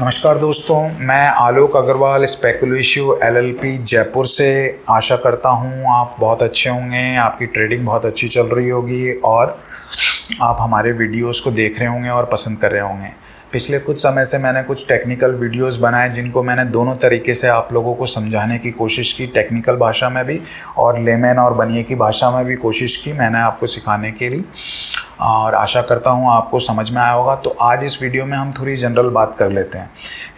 नमस्कार दोस्तों, मैं आलोक अग्रवाल स्पेकुलेशियो एलएलपी जयपुर से। आशा करता हूँ आप बहुत अच्छे होंगे, आपकी ट्रेडिंग बहुत अच्छी चल रही होगी और आप हमारे वीडियोस को देख रहे होंगे और पसंद कर रहे होंगे। पिछले कुछ समय से मैंने कुछ टेक्निकल वीडियोस बनाए जिनको मैंने दोनों तरीके से आप लोगों को समझाने की कोशिश की, टेक्निकल भाषा में भी और लेमैन और बनिए की भाषा में भी कोशिश की मैंने आपको सिखाने के लिए, और आशा करता हूँ आपको समझ में आया होगा। तो आज इस वीडियो में हम थोड़ी जनरल बात कर लेते हैं,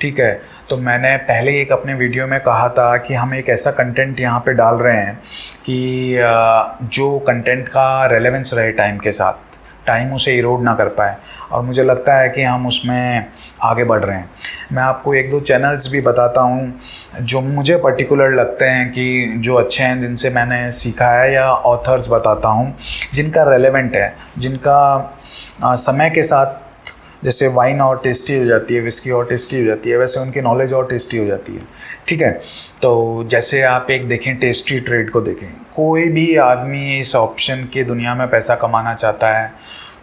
ठीक है। तो मैंने पहले एक अपने वीडियो में कहा था कि हम एक ऐसा कंटेंट यहाँ पे डाल रहे हैं कि जो कंटेंट का रेलेवेंस रहे टाइम के साथ, टाइम उसे इरोड ना कर पाए, और मुझे लगता है कि हम उसमें आगे बढ़ रहे हैं। मैं आपको एक दो चैनल्स भी बताता हूँ जो मुझे पर्टिकुलर लगते हैं कि जो अच्छे हैं, जिनसे मैंने सीखा है, या ऑथर्स बताता हूँ जिनका रेलेवेंट है, जिनका समय के साथ, जैसे वाइन और टेस्टी हो जाती है, विस्की और टेस्टी हो जाती है, वैसे उनकी नॉलेज और टेस्टी हो जाती है, ठीक है। तो जैसे आप एक देखें, टेस्टी ट्रेड को देखें। कोई भी आदमी इस ऑप्शन की दुनिया में पैसा कमाना चाहता है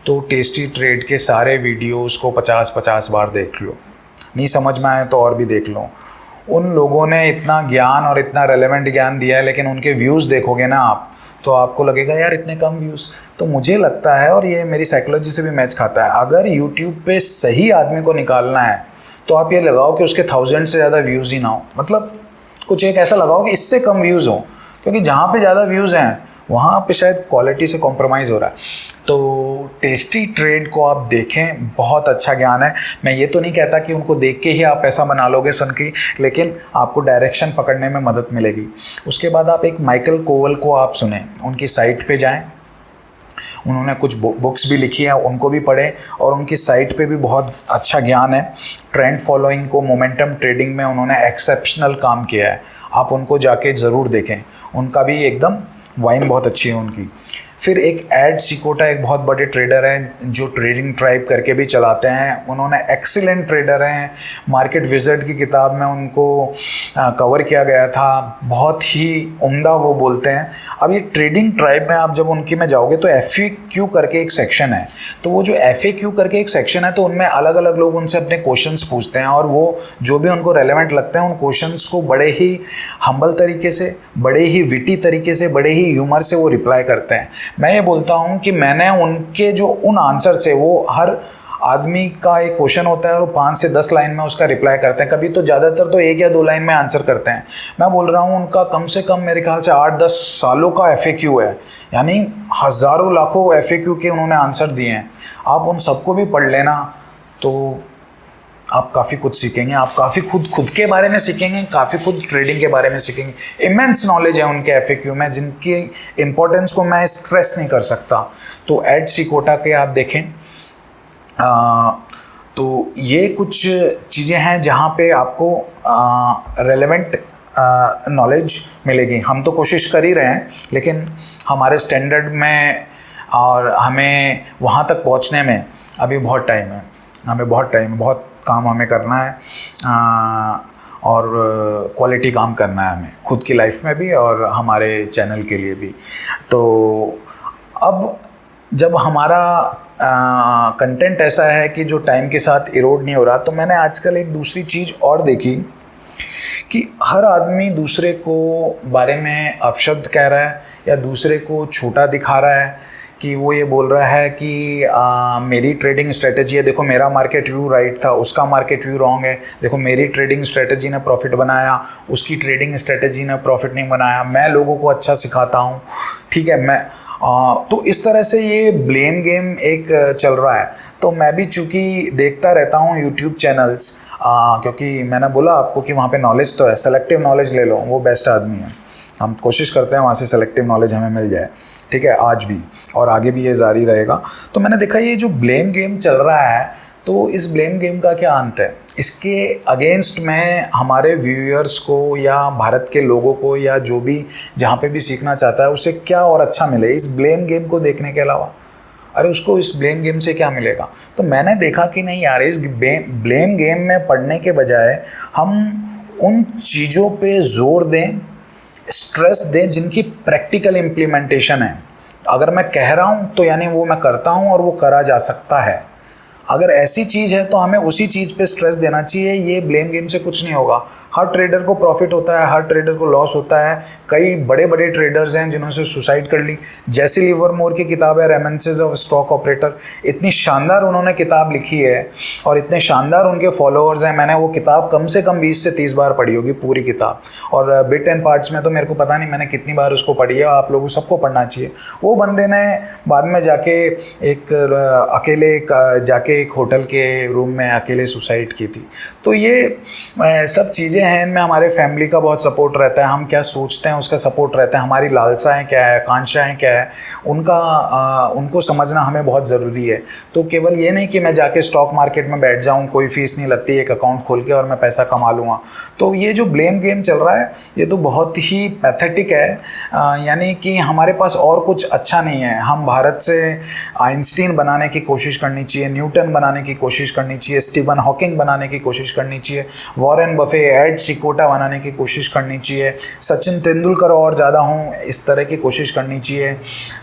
तो टेस्टी ट्रेड के सारे वीडियोस को 50-50 बार देख लो, नहीं समझ में आए तो और भी देख लो। उन लोगों ने इतना ज्ञान और इतना रेलेवेंट ज्ञान दिया है, लेकिन उनके व्यूज़ देखोगे ना आप, तो आपको लगेगा यार इतने कम व्यूज़। तो मुझे लगता है, और ये मेरी साइकोलॉजी से भी मैच खाता है, अगर यूट्यूब पे सही आदमी को निकालना है तो आप ये लगाओ कि उसके 1000 से ज़्यादा व्यूज़ ही ना हो, मतलब कुछ एक ऐसा लगाओ कि इससे कम व्यूज़ हो, क्योंकि जहाँ पे ज़्यादा व्यूज़ हैं वहाँ पे शायद क्वालिटी से कॉम्प्रोमाइज़ हो रहा है। तो टेस्टी ट्रेड को आप देखें, बहुत अच्छा ज्ञान है। मैं ये तो नहीं कहता कि उनको देख के ही आप पैसा बना लोगे सुन के, लेकिन आपको डायरेक्शन पकड़ने में मदद मिलेगी। उसके बाद आप एक माइकल कोवल को आप सुने, उनकी साइट पे जाएं, उन्होंने कुछ बुक्स भी लिखी हैं, उनको भी पढ़ें, और उनकी साइट पे भी बहुत अच्छा ज्ञान है। ट्रेंड फॉलोइंग को मोमेंटम ट्रेडिंग में उन्होंने एक्सेप्शनल काम किया है, आप उनको जाके ज़रूर देखें। उनका भी एकदम वाइन बहुत अच्छी है उनकी। फिर एक एड सिकोटा, एक बहुत बड़े ट्रेडर हैं जो ट्रेडिंग ट्राइब करके भी चलाते हैं, उन्होंने एक्सीलेंट ट्रेडर हैं। मार्केट विज़र्ड की किताब में उनको कवर किया गया था, बहुत ही उम्दा वो बोलते हैं। अब ये ट्रेडिंग ट्राइब में आप जब उनकी में जाओगे तो FAQ करके एक सेक्शन है, तो वो जो FAQ करके एक सेक्शन है, तो उनमें अलग अलग लोग उनसे अपने क्वेश्चंस पूछते हैं, और वो जो भी उनको रेलेवेंट लगते हैं उन क्वेश्चंस को बड़े ही हम्बल तरीके से, बड़े ही विटी तरीके से, बड़े ही ह्यूमर से वो रिप्लाई करते हैं। मैं ये बोलता हूँ कि मैंने उनके जो उन आंसर से, वो हर आदमी का एक क्वेश्चन होता है और वो 5 से 10 लाइन में उसका रिप्लाई करते हैं, कभी तो ज़्यादातर तो 1 या 2 लाइन में आंसर करते हैं। मैं बोल रहा हूँ उनका कम से कम मेरे ख्याल से 8-10 सालों का FAQ है, यानी हज़ारों लाखों FAQ के उन्होंने आंसर दिए हैं। आप उन सबको भी पढ़ लेना तो आप काफ़ी कुछ सीखेंगे, आप काफ़ी खुद के बारे में सीखेंगे, काफ़ी खुद ट्रेडिंग के बारे में सीखेंगे। इमेंस नॉलेज है उनके FAQ में, जिनकी इम्पोर्टेंस को मैं स्ट्रेस नहीं कर सकता। तो एड सिकोटा के आप देखें। तो ये कुछ चीज़ें हैं जहाँ पे आपको रेलेवेंट नॉलेज मिलेगी। हम तो कोशिश कर ही रहे हैं, लेकिन हमारे स्टैंडर्ड में और हमें वहाँ तक पहुँचने में अभी बहुत टाइम है, बहुत काम हमें करना है, और क्वालिटी काम करना है हमें, खुद की लाइफ में भी और हमारे चैनल के लिए भी। तो अब जब हमारा कंटेंट ऐसा है कि जो टाइम के साथ इरोड नहीं हो रहा, तो मैंने आजकल एक दूसरी चीज़ और देखी कि हर आदमी दूसरे को बारे में अपशब्द कह रहा है या दूसरे को छोटा दिखा रहा है, कि वो ये बोल रहा है कि मेरी ट्रेडिंग स्ट्रेटजी है, देखो मेरा मार्केट व्यू राइट था, उसका मार्केट व्यू रॉन्ग है, देखो मेरी ट्रेडिंग स्ट्रेटजी ने प्रॉफिट बनाया, उसकी ट्रेडिंग स्ट्रेटजी ने प्रॉफिट नहीं बनाया, मैं लोगों को अच्छा सिखाता हूँ, ठीक है। मैं तो इस तरह से ये ब्लेम गेम एक चल रहा है। तो मैं भी चूँकि देखता रहता हूँ यूट्यूब चैनल्स, क्योंकि मैंने बोला आपको कि वहाँ पे नॉलेज तो है, सेलेक्टिव नॉलेज ले लो, वो बेस्ट आदमी है। हम कोशिश करते हैं वहाँ से सेलेक्टिव नॉलेज हमें मिल जाए, ठीक है, आज भी और आगे भी ये जारी रहेगा। तो मैंने देखा ये जो ब्लेम गेम चल रहा है, तो इस ब्लेम गेम का क्या अंत है? इसके अगेंस्ट में हमारे व्यूअर्स को या भारत के लोगों को या जो भी जहाँ पे भी सीखना चाहता है उसे क्या और अच्छा मिले इस ब्लेम गेम को देखने के अलावा? अरे उसको इस ब्लेम गेम से क्या मिलेगा? तो मैंने देखा कि नहीं यार, इस ब्लेम गेम में पढ़ने के बजाय हम उन चीज़ों पे जोर दें, स्ट्रेस दें जिनकी प्रैक्टिकल इम्प्लीमेंटेशन है। अगर मैं कह रहा हूँ तो यानी वो मैं करता हूँ और वो करा जा सकता है। अगर ऐसी चीज़ है तो हमें उसी चीज़ पे स्ट्रेस देना चाहिए। ये ब्लेम गेम से कुछ नहीं होगा। हर ट्रेडर को प्रॉफिट होता है, हर ट्रेडर को लॉस होता है। कई बड़े बड़े ट्रेडर्स हैं जिन्होंने सुसाइड कर ली। जैसे लिवरमोर की किताब है रेमिनिसेंस ऑफ स्टॉक ऑपरेटर, इतनी शानदार उन्होंने किताब लिखी है और इतने शानदार उनके फॉलोअर्स हैं। मैंने वो किताब कम से कम 20 से 30 बार पढ़ी होगी पूरी किताब, और बिट एंड पार्ट्स में तो मेरे को पता नहीं मैंने कितनी बार उसको पढ़ी है। आप लोगों सबको पढ़ना चाहिए। वो बंदे ने बाद में जाके अकेले जाके एक होटल के रूम में अकेले सुसाइड की थी। तो ये सब चीज़ें हैं, इनमें हमारे फैमिली का बहुत सपोर्ट रहता है। हम क्या सोचते हैं उसका सपोर्ट रहता है। हमारी लालसाएं क्या है, आकांक्षाएं क्या है, उनको समझना हमें बहुत ज़रूरी है। तो केवल ये नहीं कि मैं जाके स्टॉक मार्केट में बैठ जाऊं, कोई फीस नहीं लगती, एक अकाउंट खोल के और मैं पैसा कमा लूँगा। तो ये जो ब्लेम गेम चल रहा है ये तो बहुत ही पैथेटिक है। यानी कि हमारे पास और कुछ अच्छा नहीं है। हम भारत से आइंस्टीन बनाने की कोशिश करनी चाहिए, न्यूटन बनाने की कोशिश करनी चाहिए, स्टीवन हॉकिंग बनाने की कोशिश करनी चाहिए, वॉरेन बफे, एड सिकोटा बनाने की कोशिश करनी चाहिए, सचिन तेंदुलकर और ज़्यादा हूँ इस तरह की कोशिश करनी चाहिए।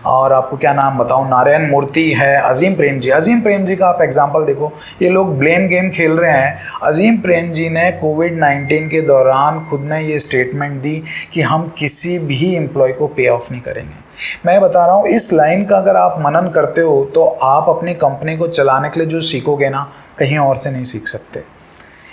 और आपको क्या नाम बताऊँ, नारायण मूर्ति है, अजीम प्रेम जी। अजीम प्रेम जी का आप एग्जाम्पल देखो, ये लोग ब्लेम गेम खेल रहे हैं। अजीम प्रेम जी ने कोविड-19 के दौरान खुद ने ये स्टेटमेंट दी कि हम किसी भी एम्प्लॉय को पे ऑफ नहीं करेंगे। मैं बता रहा हूँ, इस लाइन का अगर आप मनन करते हो तो आप अपनी कंपनी को चलाने के लिए जो सीखोगे ना, कहीं और से नहीं सीख सकते।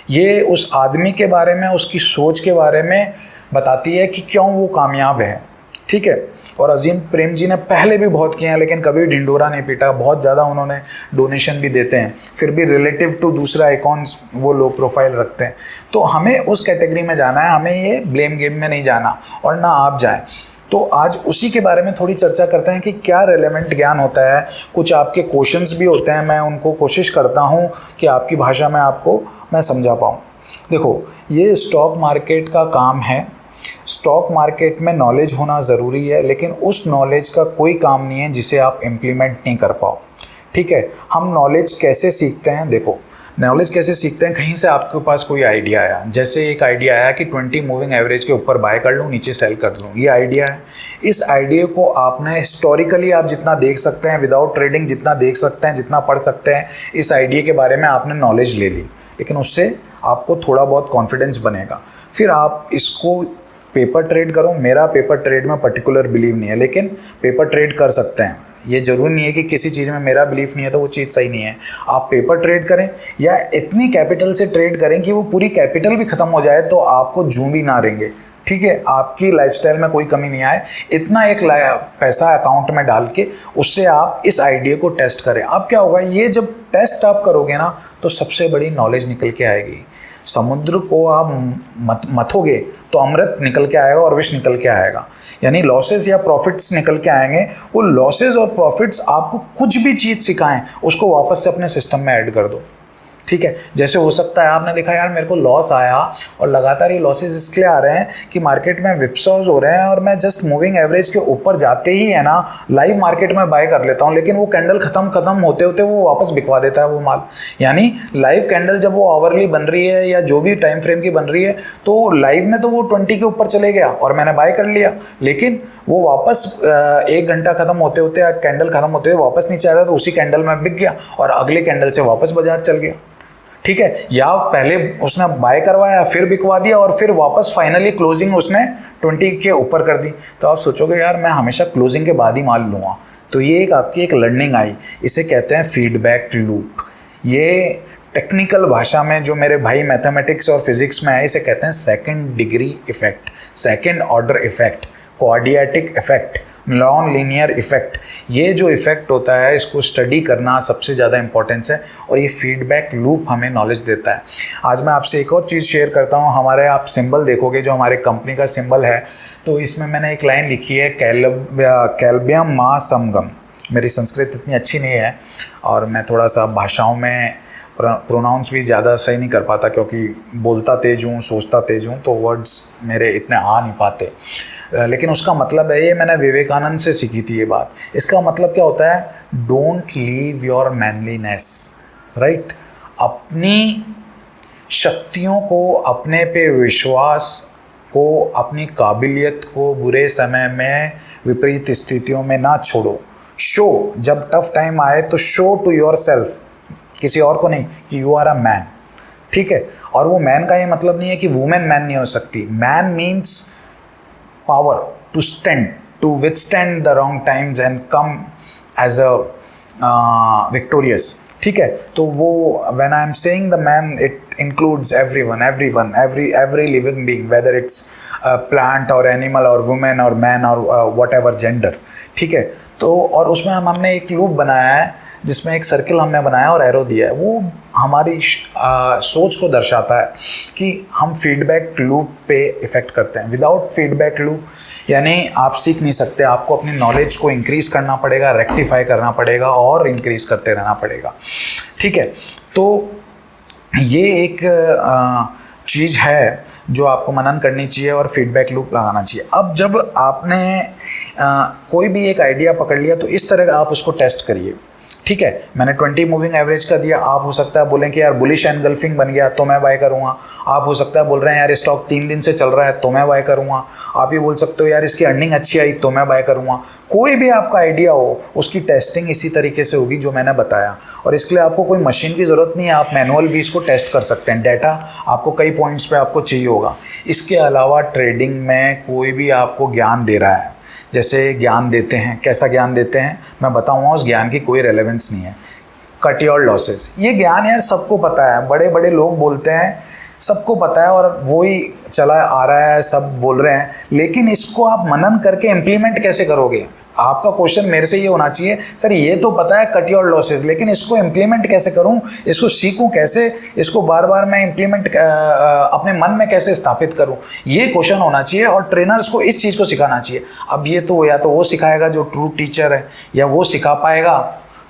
ये उस आदमी के बारे में, उसकी सोच के बारे में बताती है कि क्यों वो कामयाब है। ठीक है। और अजीम प्रेम जी ने पहले भी बहुत किए हैं, लेकिन कभी ढिंडोरा नहीं पीटा। बहुत ज़्यादा उन्होंने डोनेशन भी देते हैं, फिर भी रिलेटिव टू दूसरा अकाउंट्स वो लो प्रोफाइल रखते हैं। तो हमें उस कैटेगरी में जाना है, हमें ये ब्लेम गेम में नहीं जाना, और ना आप जाएं। तो आज उसी के बारे में थोड़ी चर्चा करते हैं कि क्या रेलेवेंट ज्ञान होता है। कुछ आपके क्वेश्चंस भी होते हैं, मैं उनको कोशिश करता हूँ कि आपकी भाषा में आपको मैं समझा पाऊँ। देखो, ये स्टॉक मार्केट का काम है। स्टॉक मार्केट में नॉलेज होना ज़रूरी है, लेकिन उस नॉलेज का कोई काम नहीं है जिसे आप इम्प्लीमेंट नहीं कर पाओ। ठीक है। हम नॉलेज कैसे सीखते हैं? देखो, नॉलेज कैसे सीखते हैं, कहीं से आपके पास कोई आइडिया आया। जैसे एक आइडिया आया कि 20 मूविंग एवरेज के ऊपर बाय कर लूँ, नीचे सेल कर लूँ, ये आइडिया है। इस आइडिया को आपने हिस्टोरिकली आप जितना देख सकते हैं, विदाउट ट्रेडिंग जितना देख सकते हैं, जितना पढ़ सकते हैं, इस आइडिया के बारे में आपने नॉलेज ले ली, लेकिन उससे आपको थोड़ा बहुत कॉन्फिडेंस बनेगा। फिर आप इसको पेपर ट्रेड करो। मेरा पेपर ट्रेड में पर्टिकुलर बिलीव नहीं है, लेकिन पेपर ट्रेड कर सकते हैं। ये ज़रूरी नहीं है कि किसी चीज़ में मेरा बिलीफ नहीं है तो वो चीज़ सही नहीं है। आप पेपर ट्रेड करें या इतनी कैपिटल से ट्रेड करें कि वो पूरी कैपिटल भी ख़त्म हो जाए तो आपको जूं भी ना रहेंगे। ठीक है। आपकी लाइफस्टाइल में कोई कमी नहीं आए, इतना एक पैसा अकाउंट में डाल के उससे आप इस आइडिया को टेस्ट करें। अब क्या होगा, ये जब टेस्ट आप करोगे ना तो सबसे बड़ी नॉलेज निकल के आएगी। समुद्र को आप मथोगे तो अमृत निकल के आएगा और विष निकल के आएगा। यानी लॉसेस या प्रॉफिट्स निकल के आएंगे। वो लॉसेस और प्रॉफिट्स आपको कुछ भी चीज़ सिखाएं, उसको वापस से अपने सिस्टम में ऐड कर दो। ठीक है। जैसे हो सकता है आपने देखा, यार मेरे को लॉस आया और लगातार ये लॉसेस इसलिए आ रहे हैं कि मार्केट में विप्सॉज हो रहे हैं और मैं जस्ट मूविंग एवरेज के ऊपर जाते ही है ना लाइव मार्केट में बाय कर लेता हूँ, लेकिन वो कैंडल खत्म होते होते वो वापस बिकवा देता है वो माल। यानी लाइव कैंडल जब वो आवरली बन रही है या जो भी टाइम फ्रेम की बन रही है, तो लाइव में तो वो 20 के ऊपर चले गया और मैंने बाय कर लिया, लेकिन वो वापस 1 घंटा खत्म होते होते या कैंडल खत्म होते हुए वापस नीचे आया तो उसी कैंडल में बिक गया और अगले कैंडल से वापस बाजार चल गया। ठीक है। या पहले उसने बाय करवाया, फिर बिकवा दिया और फिर वापस फाइनली क्लोजिंग उसने 20 के ऊपर कर दी। तो आप सोचोगे यार मैं हमेशा क्लोजिंग के बाद ही माल लूँगा। तो ये एक आपकी एक लर्निंग आई, इसे कहते हैं फीडबैक लूप। ये टेक्निकल भाषा में जो मेरे भाई मैथमेटिक्स और फिजिक्स में है, इसे कहते हैं second degree effect, second order effect, quadratic effect, non linear effect. ये जो इफेक्ट होता है इसको स्टडी करना सबसे ज़्यादा इंपॉर्टेंस है और ये फीडबैक लूप हमें नॉलेज देता है। आज मैं आपसे एक और चीज़ शेयर करता हूँ। हमारे आप सिंबल देखोगे, जो हमारे कंपनी का सिंबल है, तो इसमें मैंने एक लाइन लिखी है, कैल्बियम मा समगम। मेरी संस्कृत इतनी अच्छी नहीं है और मैं थोड़ा सा भाषाओं में प्रोनाउंस भी ज़्यादा सही नहीं कर पाता, क्योंकि बोलता तेज हूँ, सोचता तेज हूँ, तो वर्ड्स मेरे इतने आ नहीं पाते। लेकिन उसका मतलब है, ये मैंने विवेकानंद से सीखी थी ये बात। इसका मतलब क्या होता है, don't leave your manliness, right. अपनी शक्तियों को, अपने पे विश्वास को, अपनी काबिलियत को बुरे समय में, विपरीत स्थितियों में ना छोड़ो। शो, जब टफ टाइम आए तो शो टू योर सेल्फ, किसी और को नहीं, कि यू आर अ मैन, ठीक है। और वो मैन का ये मतलब नहीं है कि वुमेन मैन नहीं हो सकती। Man means power to stand, to withstand the wrong times and come as a victorious, ठीक है। तो वो when I am saying the man, it includes everyone, every living being, whether it's a plant or animal or woman or man or whatever gender, ठीक है। तो और उसमें हमने एक लूप बनाया है जिसमें एक सर्किल हमने बनाया और एरो दिया है। वो हमारी सोच को दर्शाता है कि हम फीडबैक लूप पे इफ़ेक्ट करते हैं। विदाउट फीडबैक लूप यानी आप सीख नहीं सकते, आपको अपनी नॉलेज को इंक्रीज़ करना पड़ेगा, रेक्टिफाई करना पड़ेगा और इंक्रीज़ करते रहना पड़ेगा, ठीक है। तो ये एक चीज़ है जो आपको मनन करनी चाहिए और फीडबैक लूप लगाना चाहिए। अब जब आपने कोई भी एक आइडिया पकड़ लिया तो इस तरह आप उसको टेस्ट करिए, ठीक है। मैंने 20 मूविंग एवरेज का दिया, आप हो सकता है बोलें कि यार बुलिश एनगल्फिंग बन गया तो मैं बाय करूँगा। आप हो सकता है बोल रहे हैं यार स्टॉक 3 दिन से चल रहा है तो मैं बाय करूँगा। आप ये बोल सकते हो यार इसकी अर्निंग अच्छी आई तो मैं बाय करूँगा। कोई भी आपका आइडिया हो, उसकी टेस्टिंग इसी तरीके से होगी जो मैंने बताया। और इसके लिए आपको कोई मशीन की ज़रूरत नहीं है, आप मैनुअल भी इसको टेस्ट कर सकते हैं। डाटा आपको कई पॉइंट्स पर आपको चाहिए होगा। इसके अलावा ट्रेडिंग में कोई भी आपको ज्ञान दे रहा है, जैसे ज्ञान देते हैं, कैसा ज्ञान देते हैं मैं बताऊंगा, उस ज्ञान की कोई रेलेवेंस नहीं है। कट योर लॉसेस, ये ज्ञान यार सबको पता है, बड़े बड़े लोग बोलते हैं, सबको पता है और वही चला आ रहा है, सब बोल रहे हैं। लेकिन इसको आप मनन करके इम्प्लीमेंट कैसे करोगे? आपका क्वेश्चन मेरे से ये होना चाहिए, सर ये तो पता है कट योर लॉसेस, लेकिन इसको इम्प्लीमेंट कैसे करूं, इसको सीखूं कैसे, इसको बार बार मैं इम्प्लीमेंट अपने मन में कैसे स्थापित करूं, ये क्वेश्चन होना चाहिए। और ट्रेनर्स को इस चीज़ को सिखाना चाहिए। अब ये तो या तो वो सिखाएगा जो ट्रू टीचर है, या वो सिखा पाएगा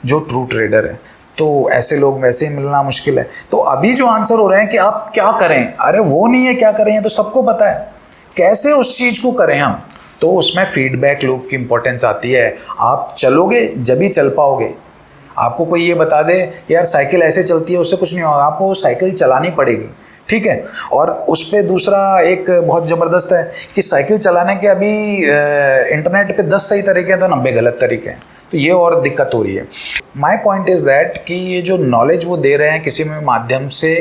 जो ट्रू ट्रेडर है। तो ऐसे लोग वैसे ही मिलना मुश्किल है। तो अभी जो आंसर हो रहे हैं कि आप क्या करें, अरे वो नहीं है क्या करें, ये तो सबको पता है, कैसे उस चीज़ को करें हम। तो उसमें फीडबैक लूप की इंपॉर्टेंस आती है। आप चलोगे जब ही चल पाओगे। आपको कोई ये बता दे यार साइकिल ऐसे चलती है, उससे कुछ नहीं होगा, आपको साइकिल चलानी पड़ेगी, ठीक है। और उस पर दूसरा एक बहुत ज़बरदस्त है कि साइकिल चलाने के अभी इंटरनेट पे 10 सही तरीके हैं तो 90 गलत तरीके हैं, तो ये और दिक्कत हो रही है। माई पॉइंट इज़ दैट कि ये जो नॉलेज वो दे रहे हैं किसी में माध्यम से,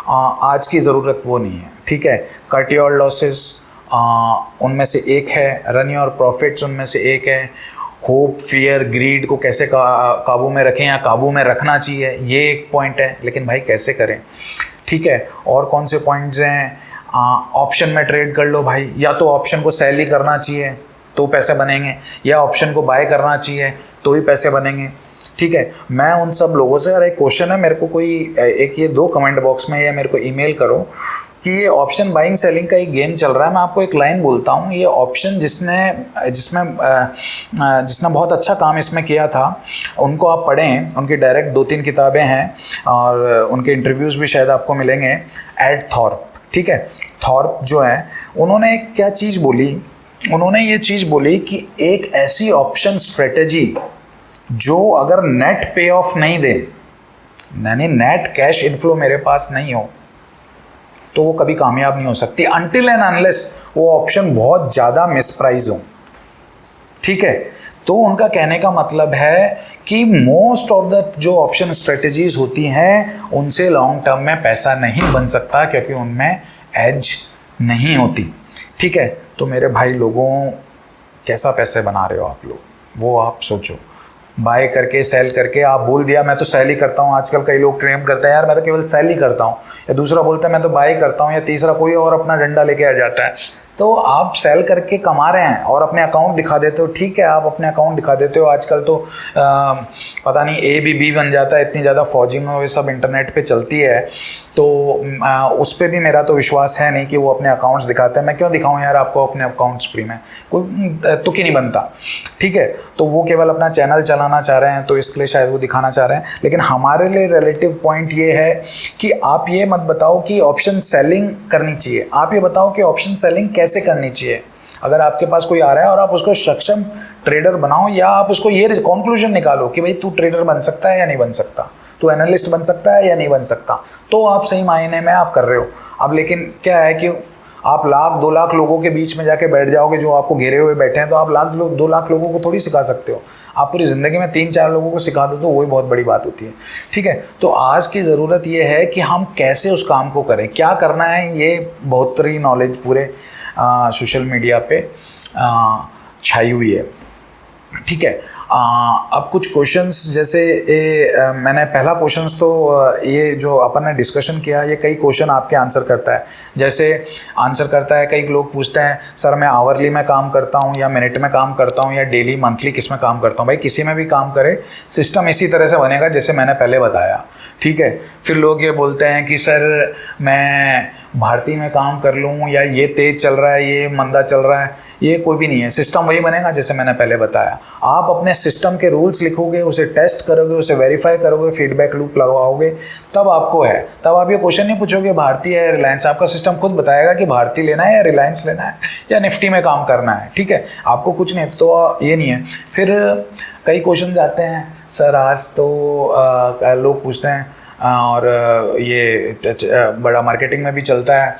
आज की ज़रूरत वो नहीं है, ठीक है। कट योर लॉसेस उनमें से एक है, रन योर प्रॉफिट्स उनमें से एक है, होप, फियर, ग्रीड को कैसे काबू में रखें या काबू में रखना चाहिए, ये एक पॉइंट है। लेकिन भाई कैसे करें, ठीक है। और कौन से पॉइंट्स हैं? ऑप्शन में ट्रेड कर लो भाई, या तो ऑप्शन को सेल ही करना चाहिए तो पैसे बनेंगे, या ऑप्शन को बाय करना चाहिए तो ही पैसे बनेंगे, ठीक है। मैं उन सब लोगों से, अरे क्वेश्चन है मेरे को कोई एक, ये 2 कमेंट बॉक्स में या मेरे को ईमेल करो कि ये ऑप्शन बाइंग सेलिंग का एक गेम चल रहा है। मैं आपको एक लाइन बोलता हूँ, ये ऑप्शन जिसने बहुत अच्छा काम इसमें किया था, उनको आप पढ़ें, उनकी डायरेक्ट 2-3 किताबें हैं और उनके इंटरव्यूज़ भी शायद आपको मिलेंगे। एड थॉर्प, ठीक है। थॉर्प जो है, उन्होंने एक क्या चीज़ बोली, उन्होंने ये चीज़ बोली कि एक ऐसी ऑप्शन स्ट्रेटेजी जो अगर नेट पे ऑफ नहीं दे, यानी नेट कैश इनफ्लो मेरे पास नहीं हो, तो वो कभी कामयाब नहीं हो सकती, अनटिल एंड अनलेस वो ऑप्शन बहुत ज़्यादा मिसप्राइज हो, ठीक है। तो उनका कहने का मतलब है कि मोस्ट ऑफ द जो ऑप्शन स्ट्रेटजीज होती हैं उनसे लॉन्ग टर्म में पैसा नहीं बन सकता, क्योंकि उनमें एज नहीं होती, ठीक है। तो मेरे भाई लोगों, कैसा पैसे बना रहे हो आप लोग, वो आप सोचो। बाय करके सेल करके, आप बोल दिया मैं तो सेल ही करता हूँ, आजकल कई लोग क्लेम करते हैं यार मैं तो केवल सेल ही करता हूँ, या दूसरा बोलता है मैं तो बाय करता हूँ, या तीसरा कोई और अपना डंडा लेके आ जाता है। तो आप सेल करके कमा रहे हैं और अपने अकाउंट दिखा देते हो, ठीक है, आप अपने अकाउंट दिखा देते हो। आजकल तो पता नहीं ए भी बी बन जाता है, इतनी ज़्यादा फौजिंग और ये सब इंटरनेट पे चलती है, तो उस पर भी मेरा तो विश्वास है नहीं कि वो अपने अकाउंट्स दिखाते हैं। मैं क्यों दिखाऊं यार आपको अपने अकाउंट्स फ्री में, कोई तुक ही नहीं बनता, ठीक है। तो वो केवल अपना चैनल चलाना चाह रहे हैं, तो इसके लिए शायद वो दिखाना चाह रहे हैं। लेकिन हमारे लिए रिलेटिव पॉइंट ये है कि आप ये मत बताओ कि ऑप्शन सेलिंग करनी चाहिए, आप ये बताओ कि ऑप्शन सेलिंग कैसे करनी चाहिए। अगर आपके पास कोई आ रहा है और आप उसको सक्षम ट्रेडर बनाओ, या आप उसको ये कंक्लूजन निकालो कि भाई तू ट्रेडर बन सकता है या नहीं बन सकता, तू एनालिस्ट बन सकता है या नहीं बन सकता, तो आप सही मायने में आप कर रहे हो। अब लेकिन क्या है कि आप लाख 2 लाख लोगों के बीच में जाके बैठ जाओगे जो आपको घेरे हुए बैठे हैं, तो आप 2 लाख लोगों को थोड़ी सिखा सकते हो। आप पूरी ज़िंदगी में 3-4 लोगों को सिखा दो तो वही बहुत बड़ी बात होती है। ठीक है, तो आज की ज़रूरत ये है कि हम कैसे उस काम को करें, क्या करना है। ये बहुत सारी नॉलेज पूरे सोशल मीडिया पे छाई हुई है। ठीक है, अब कुछ क्वेश्चंस जैसे मैंने पहला क्वेश्चंस तो ये जो अपन ने डिस्कशन किया, ये कई क्वेश्चन आपके आंसर करता है। जैसे आंसर करता है, कई लोग पूछते हैं सर मैं आवरली में काम करता हूँ या मिनट में काम करता हूँ या डेली मंथली किस में काम करता हूँ। भाई किसी में भी काम करे, सिस्टम इसी तरह से बनेगा जैसे मैंने पहले बताया। ठीक है, फिर लोग ये बोलते हैं कि सर मैं भारतीय में काम कर लूँ या ये तेज़ चल रहा है ये मंदा चल रहा है, ये कोई भी नहीं है। सिस्टम वही बनेगा जैसे मैंने पहले बताया। आप अपने सिस्टम के रूल्स लिखोगे, उसे टेस्ट करोगे, उसे वेरीफाई करोगे, फीडबैक लूप लगवाओगे, तब आपको है। तब आप ये क्वेश्चन नहीं पूछोगे भारतीय है रिलायंस, आपका सिस्टम खुद बताएगा कि भारतीय लेना है या रिलायंस लेना है या निफ्टी में काम करना है। ठीक है, आपको कुछ नहीं, तो ये नहीं है। फिर कई क्वेश्चन आते हैं सर आज तो लोग पूछते हैं और ये बड़ा मार्केटिंग में भी चलता है,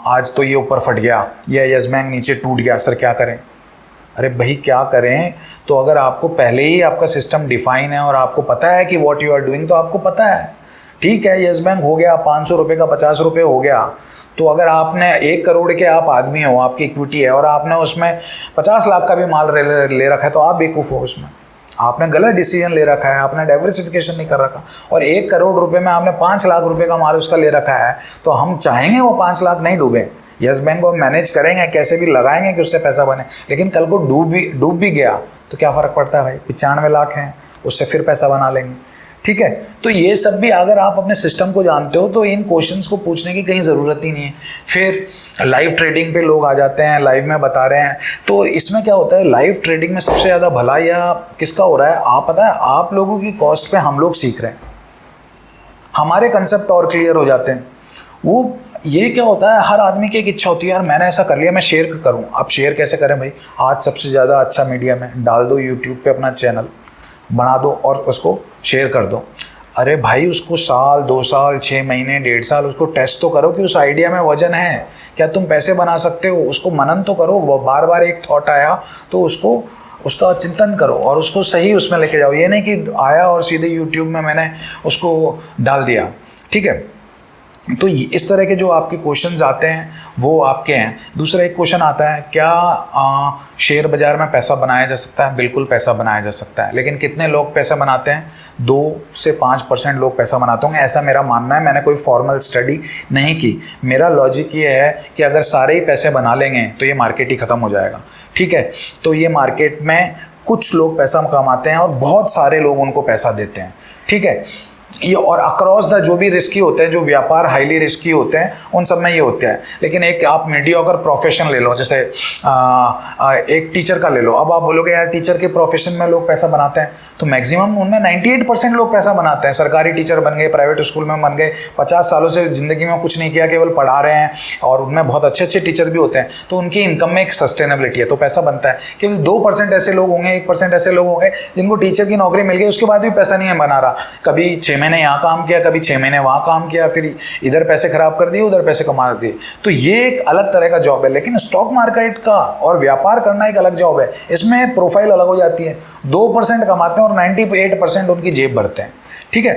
आज तो ये ऊपर फट गया या यस बैंक नीचे टूट गया, सर क्या करें। अरे भाई क्या करें, तो अगर आपको पहले ही आपका सिस्टम डिफाइन है और आपको पता है कि व्हाट यू आर डूइंग, तो आपको पता है। ठीक है, यस बैंक हो गया 500 रुपये का 50 रुपये हो गया, तो अगर आपने 1 करोड़ के आप आदमी हो, आपकी इक्विटी है और आपने उसमें 50 लाख का भी माल ले रखा है, तो आप बेवकूफ़ हो। उसमें आपने गलत डिसीजन ले रखा है, आपने डाइवर्सिफिकेशन नहीं कर रखा। और 1 करोड़ रुपए में आपने 5 लाख रुपए का माल उसका ले रखा है, तो हम चाहेंगे वो 5 लाख नहीं डूबे। यस बैंक को हम मैनेज करेंगे, कैसे भी लगाएंगे कि उससे पैसा बने, लेकिन कल को डूब भी गया तो क्या फ़र्क पड़ता है भाई, 95 लाख हैं, उससे फिर पैसा बना लेंगे। ठीक है, तो ये सब भी अगर आप अपने सिस्टम को जानते हो तो इन क्वेश्चंस को पूछने की कहीं ज़रूरत ही नहीं है। फिर लाइव ट्रेडिंग पे लोग आ जाते हैं, लाइव में बता रहे हैं, तो इसमें क्या होता है, लाइव ट्रेडिंग में सबसे ज़्यादा भला या किसका हो रहा है, आप पता है, आप लोगों की कॉस्ट पे हम लोग सीख रहे हैं, हमारे कंसेप्ट और क्लियर हो जाते हैं। वो ये क्या होता है, हर आदमी की एक इच्छा होती है यार मैंने ऐसा कर लिया, मैं शेयर करूँ। अब शेयर कैसे करें भाई, आज सबसे ज़्यादा अच्छा मीडियम है, डाल दो यूट्यूब पे अपना चैनल बना दो और उसको शेयर कर दो। अरे भाई उसको साल 2 साल 6 महीने 1.5 साल उसको टेस्ट तो करो कि उस आइडिया में वजन है, क्या तुम पैसे बना सकते हो, उसको मनन तो करो। वो बार बार एक थॉट आया तो उसका चिंतन करो और उसको सही उसमें लेके जाओ। ये नहीं कि आया और सीधे यूट्यूब में मैंने उसको डाल दिया। ठीक है, तो इस तरह के जो आपके क्वेश्चंस आते हैं वो आपके हैं। दूसरा एक क्वेश्चन आता है, क्या शेयर बाज़ार में पैसा बनाया जा सकता है? बिल्कुल पैसा बनाया जा सकता है, लेकिन कितने लोग पैसा बनाते हैं? 2 से 5% लोग पैसा बनाते होंगे, ऐसा मेरा मानना है। मैंने कोई फॉर्मल स्टडी नहीं की, मेरा लॉजिक ये है कि अगर सारे ही पैसे बना लेंगे तो ये मार्केट ही ख़त्म हो जाएगा। ठीक है, तो ये मार्केट में कुछ लोग पैसा कमाते हैं और बहुत सारे लोग उनको पैसा देते हैं। ठीक है, ये और अक्रॉस द जो भी रिस्की होते हैं, जो व्यापार हाईली रिस्की होते हैं, उन सब में ये होते हैं। लेकिन एक आप मीडियोकर प्रोफेशन ले लो, जैसे एक टीचर का ले लो। अब आप बोलोगे यार टीचर के प्रोफेशन में लोग पैसा बनाते हैं, तो मैक्सिमम उनमें 98% लोग पैसा बनाते हैं। सरकारी टीचर बन गए, प्राइवेट स्कूल में बन गए, 50 सालों से ज़िंदगी में कुछ नहीं किया, केवल पढ़ा रहे हैं, और उनमें बहुत अच्छे अच्छे टीचर भी होते हैं, तो उनकी इनकम में एक सस्टेनेबिलिटी है, तो पैसा बनता है। केवल 2% ऐसे लोग होंगे, 1% ऐसे लोग होंगे जिनको टीचर की नौकरी मिल गई, उसके बाद भी पैसा नहीं है बना रहा। कभी 6 महीने यहाँ काम किया, कभी 6 महीने वहाँ काम किया, फिर इधर पैसे खराब कर दिए, उधर पैसे कमा दिए। तो ये एक अलग तरह का जॉब है। लेकिन स्टॉक मार्केट का और व्यापार करना एक अलग जॉब है, इसमें प्रोफाइल अलग हो जाती है। 2% कमाते हैं और 98% उनकी जेब भरते हैं। ठीक है,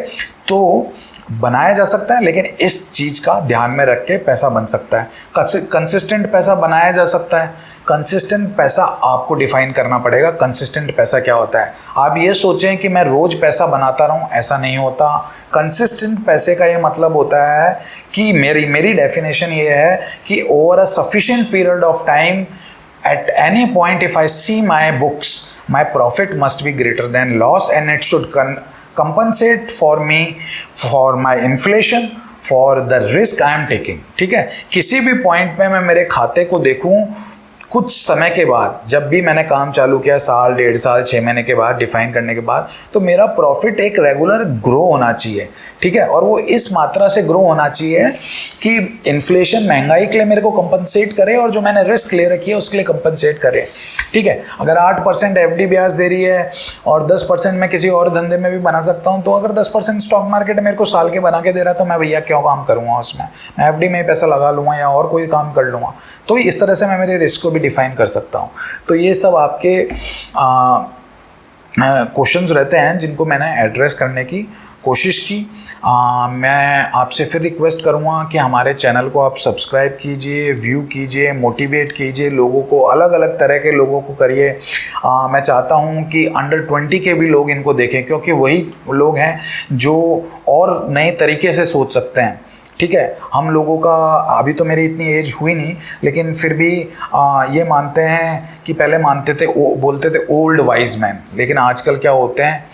तो बनाया जा सकता है, लेकिन इस चीज़ का ध्यान में रख के पैसा बन सकता है। कंसिस्टेंट पैसा बनाया जा सकता है। कंसिस्टेंट पैसा आपको डिफाइन करना पड़ेगा। कंसिस्टेंट पैसा क्या होता है? आप ये सोचें कि मैं रोज पैसा बनाता रहूं, ऐसा नहीं होता। कंसिस्टेंट पैसे का ये मतलब होता है कि मेरी डेफिनेशन ये है कि over a sufficient period of time, at any point if I see my books, my profit must be greater than loss and it should compensate for me for my inflation, for the risk I am taking. ठीक है, किसी भी point पे मैं मेरे खाते को देखूं, कुछ समय के बाद जब भी मैंने काम चालू किया, साल, 1.5 साल, 6 महीने के बाद, डिफाइन करने के बाद, तो मेरा प्रॉफिट एक रेगुलर ग्रो होना चाहिए, ठीक है। और वो इस मात्रा से ग्रो होना चाहिए कि इन्फ्लेशन, महंगाई के लिए मेरे को कंपनसेट करे और जो मैंने रिस्क ले रखी है उसके लिए कंपनसेट करे, ठीक है। अगर 8% एफडी ब्याज दे रही है और 10% मैं किसी और धंधे में भी बना सकता हूँ, तो अगर 10% स्टॉक मार्केट मेरे को साल के बना के दे रहा है तो मैं भैया क्यों काम करूँगा उसमें, मैं एफडी में पैसा लगा लूँगा या और कोई काम कर लूँगा। तो इस तरह से मैं मेरे रिस्क को भी डिफाइन कर सकता हूँ। तो ये सब आपके क्वेश्चंस रहते हैं जिनको मैंने एड्रेस करने की कोशिश की। मैं आपसे फिर रिक्वेस्ट करूँगा कि हमारे चैनल को आप सब्सक्राइब कीजिए, व्यू कीजिए, मोटिवेट कीजिए, लोगों को, अलग अलग तरह के लोगों को करिए। मैं चाहता हूँ कि अंडर 20 के भी लोग इनको देखें, क्योंकि वही लोग हैं जो और नए तरीके से सोच सकते हैं, ठीक है। हम लोगों का, अभी तो मेरी इतनी एज हुई नहीं, लेकिन फिर भी ये मानते हैं कि पहले मानते थे, बोलते थे ओल्ड वाइज मैन, लेकिन आजकल क्या होते हैं,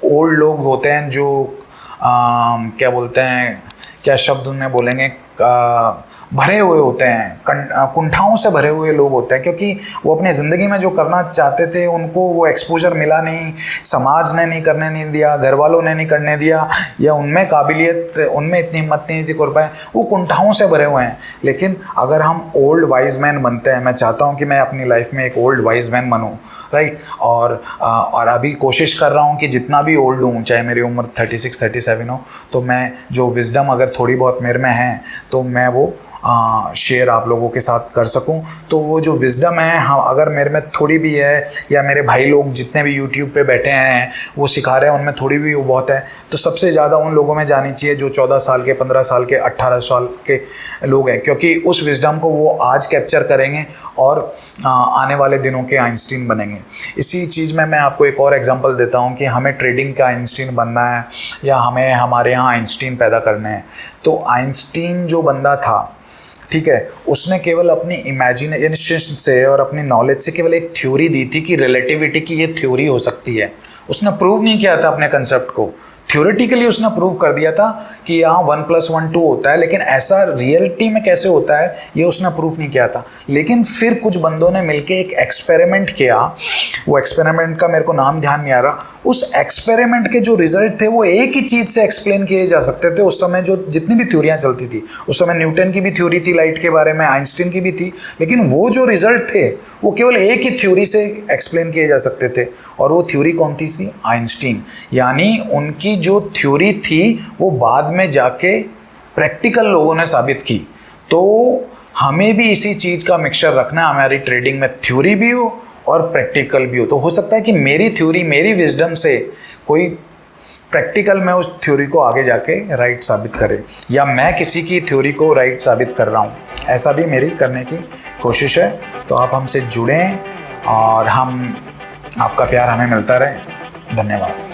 ओल्ड लोग होते हैं जो क्या बोलते हैं, क्या शब्द उन्हें बोलेंगे, भरे हुए होते हैं, कुंठाओं से भरे हुए लोग होते हैं, क्योंकि वो अपनी ज़िंदगी में जो करना चाहते थे उनको वो एक्सपोजर मिला नहीं, समाज ने नहीं करने नहीं दिया, घर वालों ने नहीं करने दिया, या उनमें काबिलियत, उनमें इतनी हिम्मत नहीं थी कर पाए, वो कुंठाओं से भरे हुए हैं। लेकिन अगर हम ओल्ड वाइज मैन बनते हैं, मैं चाहता हूँ कि मैं अपनी लाइफ में एक ओल्ड वाइज मैन बनूँ, राइट। और अभी कोशिश कर रहा हूँ कि जितना भी ओल्ड हूँ, चाहे मेरी उम्र 36, 37 हो, तो मैं जो विजडम अगर थोड़ी बहुत मेरे में है तो मैं वो शेयर आप लोगों के साथ कर सकूं। तो वो जो विजडम है, हाँ, अगर मेरे में थोड़ी भी है, या मेरे भाई लोग जितने भी यूट्यूब पे बैठे हैं वो सिखा रहे हैं, उनमें थोड़ी भी वो बहुत है, तो सबसे ज़्यादा उन लोगों में जानी चाहिए जो 14 साल के, 15 साल के, 18 साल के लोग हैं, क्योंकि उस विजडम को वो आज कैप्चर करेंगे और आने वाले दिनों के आइंस्टीन बनेंगे। इसी चीज़ में मैं आपको एक और एग्जांपल देता हूँ कि हमें ट्रेडिंग का आइंस्टीन बनना है या हमें हमारे यहाँ आइंस्टीन पैदा करने हैं। तो आइंस्टीन जो बंदा था, ठीक है, उसने केवल अपनी इमेजिनेशन से और अपनी नॉलेज से केवल एक थ्योरी दी थी कि रिलेटिविटी की ये थ्योरी हो सकती है। उसने प्रूव नहीं किया था अपने कंसेप्ट को, थ्योरेटिकली उसने प्रूव कर दिया था कि यहाँ 1+1 2 होता है, लेकिन ऐसा रियलिटी में कैसे होता है ये उसने प्रूफ नहीं किया था। लेकिन फिर कुछ बंदों ने मिलके एक एक्सपेरिमेंट किया, वो एक्सपेरिमेंट का मेरे को नाम ध्यान नहीं आ रहा, उस एक्सपेरिमेंट के जो रिजल्ट थे वो एक ही चीज़ से एक्सप्लेन किए जा सकते थे। उस समय जो जितनी भी थ्योरियाँ चलती थी, उस समय न्यूटन की भी थ्योरी थी लाइट के बारे में, आइंस्टीन की भी थी, लेकिन वो जो रिजल्ट थे वो केवल एक ही थ्योरी से एक्सप्लेन किए जा सकते थे, और वो थ्योरी कौन थी? आइंस्टीन। यानी उनकी जो थ्योरी थी वो बाद में जाके प्रैक्टिकल लोगों ने साबित की। तो हमें भी इसी चीज़ का मिक्सचर रखना है, हमारी ट्रेडिंग में थ्योरी भी हो और प्रैक्टिकल भी हो। तो हो सकता है कि मेरी थ्योरी, मेरी विजडम से कोई प्रैक्टिकल में उस थ्योरी को आगे जाके राइट साबित करे, या मैं किसी की थ्योरी को राइट साबित कर रहा हूँ, ऐसा भी मेरी करने की कोशिश है। तो आप हमसे जुड़ें और आपका प्यार हमें मिलता रहे। धन्यवाद।